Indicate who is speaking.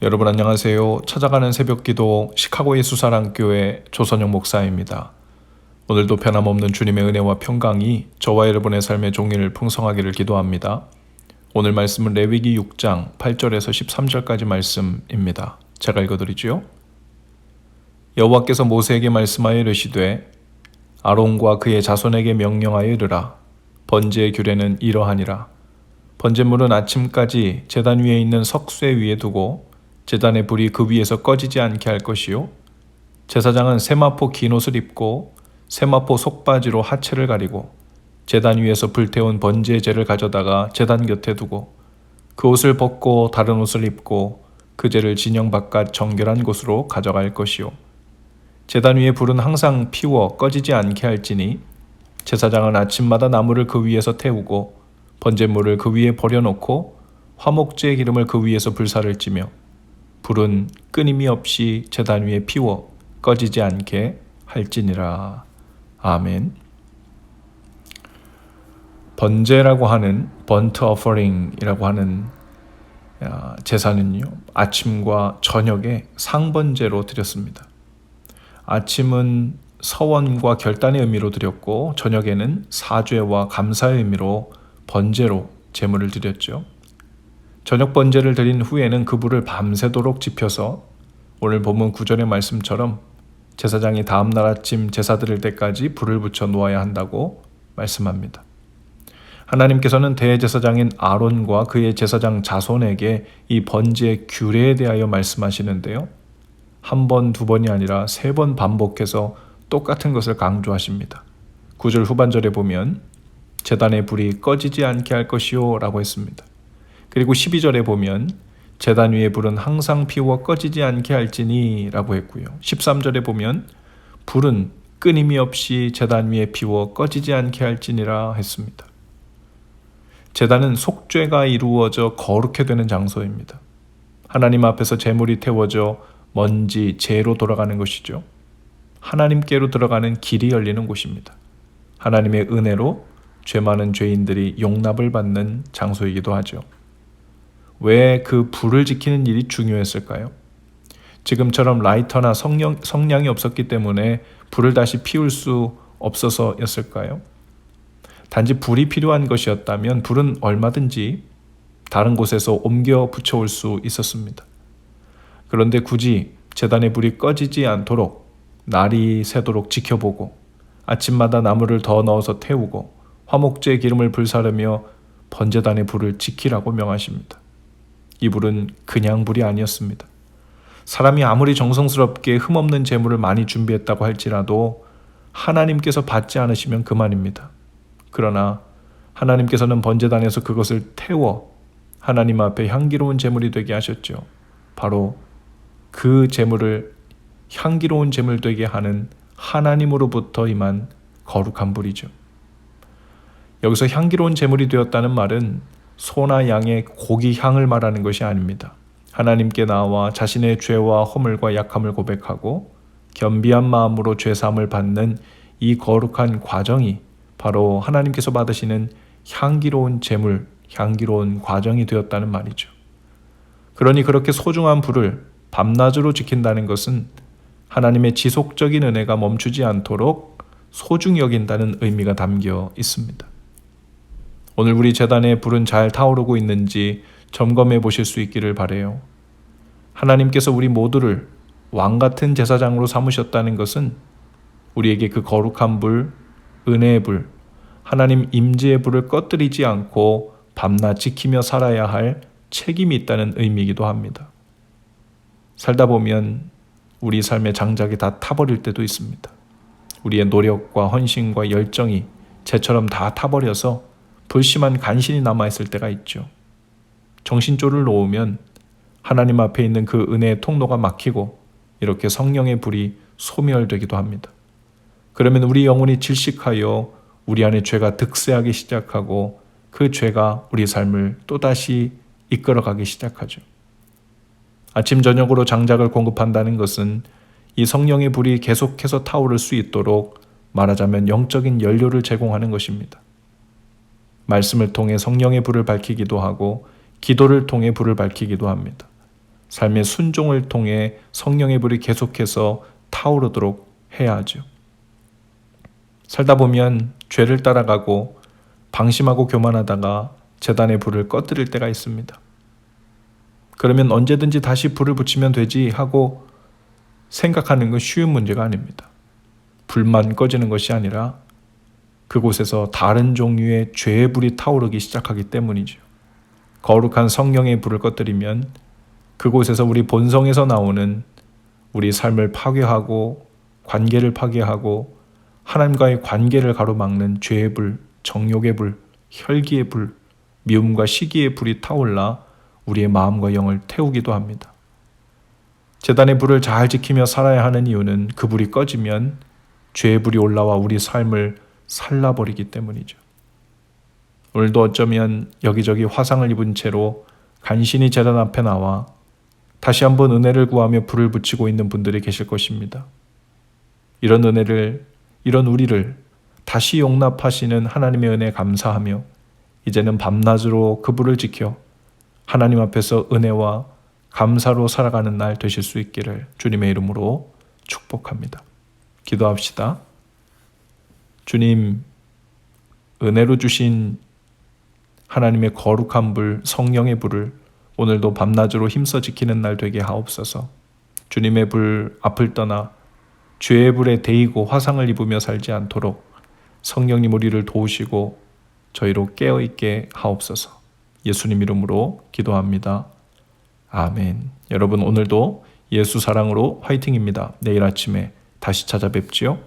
Speaker 1: 여러분 안녕하세요. 찾아가는 새벽기도 시카고 예수사랑교회 조선영 목사입니다. 오늘도 변함없는 주님의 은혜와 평강이 저와 여러분의 삶의 종일 풍성하기를 기도합니다. 오늘 말씀은 레위기 6장 8절에서 13절까지 말씀입니다. 제가 읽어드리죠. 여호와께서 모세에게 말씀하여 이르시되 아론과 그의 자손에게 명령하여 이르라. 번제의 규례는 이러하니라. 번제물은 아침까지 제단 위에 있는 석쇠 위에 두고 제단의 불이 그 위에서 꺼지지 않게 할 것이요. 제사장은 세마포 긴 옷을 입고 세마포 속바지로 하체를 가리고 제단 위에서 불태운 번제의 재를 가져다가 제단 곁에 두고 그 옷을 벗고 다른 옷을 입고 그 재를 진영 바깥 정결한 곳으로 가져갈 것이요. 제단 위에 불은 항상 피워 꺼지지 않게 할지니 제사장은 아침마다 나무를 그 위에서 태우고 번제물을 그 위에 버려놓고 화목제의 기름을 그 위에서 불사를 찌며 불은 끊임이 없이 제단 위에 피워 꺼지지 않게 할지니라. 아멘. 번제라고 하는 번트 어퍼링이라고 하는 제사는요, 아침과 저녁에 상번제로 드렸습니다. 아침은 서원과 결단의 의미로 드렸고 저녁에는 사죄와 감사의 의미로 번제로 제물을 드렸죠. 저녁 번제를 드린 후에는 그 불을 밤새도록 지펴서 오늘 본문 9절의 말씀처럼 제사장이 다음날 아침 제사 드릴 때까지 불을 붙여 놓아야 한다고 말씀합니다. 하나님께서는 대제사장인 아론과 그의 제사장 자손에게 이 번제의 규례에 대하여 말씀하시는데요. 한 번, 두 번이 아니라 3번 반복해서 똑같은 것을 강조하십니다. 9절 후반절에 보면 제단의 불이 꺼지지 않게 할 것이요 라고 했습니다. 그리고 12절에 보면 제단 위의 불은 항상 피워 꺼지지 않게 할지니 라고 했고요. 13절에 보면 불은 끊임이 없이 제단 위에 피워 꺼지지 않게 할지니라 했습니다. 제단은 속죄가 이루어져 거룩해 되는 장소입니다. 하나님 앞에서 제물이 태워져 먼지, 재로 돌아가는 것이죠. 하나님께로 들어가는 길이 열리는 곳입니다. 하나님의 은혜로 죄 많은 죄인들이 용납을 받는 장소이기도 하죠. 왜 그 불을 지키는 일이 중요했을까요? 지금처럼 라이터나 성냥이 없었기 때문에 불을 다시 피울 수 없어서였을까요? 단지 불이 필요한 것이었다면 불은 얼마든지 다른 곳에서 옮겨 붙여올 수 있었습니다. 그런데 굳이 제단의 불이 꺼지지 않도록 날이 새도록 지켜보고 아침마다 나무를 더 넣어서 태우고 화목제의 기름을 불사르며 번제단의 불을 지키라고 명하십니다. 이 불은 그냥 불이 아니었습니다. 사람이 아무리 정성스럽게 흠없는 제물을 많이 준비했다고 할지라도 하나님께서 받지 않으시면 그만입니다. 그러나 하나님께서는 번제단에서 그것을 태워 하나님 앞에 향기로운 제물이 되게 하셨죠. 바로 그 제물을 향기로운 제물 되게 하는 하나님으로부터 임한 거룩한 불이죠. 여기서 향기로운 제물이 되었다는 말은 소나 양의 고기 향을 말하는 것이 아닙니다. 하나님께 나와 자신의 죄와 허물과 약함을 고백하고 겸비한 마음으로 죄사함을 받는 이 거룩한 과정이 바로 하나님께서 받으시는 향기로운 제물, 향기로운 과정이 되었다는 말이죠. 그러니 그렇게 소중한 불을 밤낮으로 지킨다는 것은 하나님의 지속적인 은혜가 멈추지 않도록 소중히 여긴다는 의미가 담겨 있습니다. 오늘 우리 제단에 불은 잘 타오르고 있는지 점검해 보실 수 있기를 바라요. 하나님께서 우리 모두를 왕같은 제사장으로 삼으셨다는 것은 우리에게 그 거룩한 불, 은혜의 불, 하나님 임재의 불을 꺼뜨리지 않고 밤낮 지키며 살아야 할 책임이 있다는 의미이기도 합니다. 살다 보면 우리 삶의 장작이 다 타버릴 때도 있습니다. 우리의 노력과 헌신과 열정이 재처럼 다 타버려서 불심한 간신이 남아있을 때가 있죠. 정신줄을 놓으면 하나님 앞에 있는 그 은혜의 통로가 막히고 이렇게 성령의 불이 소멸되기도 합니다. 그러면 우리 영혼이 질식하여 우리 안에 죄가 득세하기 시작하고 그 죄가 우리 삶을 또다시 이끌어가기 시작하죠. 아침 저녁으로 장작을 공급한다는 것은 이 성령의 불이 계속해서 타오를 수 있도록 말하자면 영적인 연료를 제공하는 것입니다. 말씀을 통해 성령의 불을 밝히기도 하고 기도를 통해 불을 밝히기도 합니다. 삶의 순종을 통해 성령의 불이 계속해서 타오르도록 해야 하죠. 살다 보면 죄를 따라가고 방심하고 교만하다가 제단의 불을 꺼뜨릴 때가 있습니다. 그러면 언제든지 다시 불을 붙이면 되지 하고 생각하는 건 쉬운 문제가 아닙니다. 불만 꺼지는 것이 아니라 그곳에서 다른 종류의 죄의 불이 타오르기 시작하기 때문이죠. 거룩한 성령의 불을 꺼뜨리면 그곳에서 우리 본성에서 나오는 우리 삶을 파괴하고 관계를 파괴하고 하나님과의 관계를 가로막는 죄의 불, 정욕의 불, 혈기의 불, 미움과 시기의 불이 타올라 우리의 마음과 영을 태우기도 합니다. 제단의 불을 잘 지키며 살아야 하는 이유는 그 불이 꺼지면 죄의 불이 올라와 우리 삶을 살라버리기 때문이죠. 오늘도 어쩌면 여기저기 화상을 입은 채로 간신히 제단 앞에 나와 다시 한번 은혜를 구하며 불을 붙이고 있는 분들이 계실 것입니다. 이런 은혜를, 이런 우리를 다시 용납하시는 하나님의 은혜에 감사하며 이제는 밤낮으로 그 불을 지켜 하나님 앞에서 은혜와 감사로 살아가는 날 되실 수 있기를 주님의 이름으로 축복합니다. 기도합시다. 주님, 은혜로 주신 하나님의 거룩한 불, 성령의 불을 오늘도 밤낮으로 힘써 지키는 날 되게 하옵소서. 주님의 불 앞을 떠나 죄의 불에 데이고 화상을 입으며 살지 않도록 성령님 우리를 도우시고 저희로 깨어있게 하옵소서. 예수님 이름으로 기도합니다. 아멘. 여러분 오늘도 예수 사랑으로 화이팅입니다. 내일 아침에 다시 찾아뵙지요.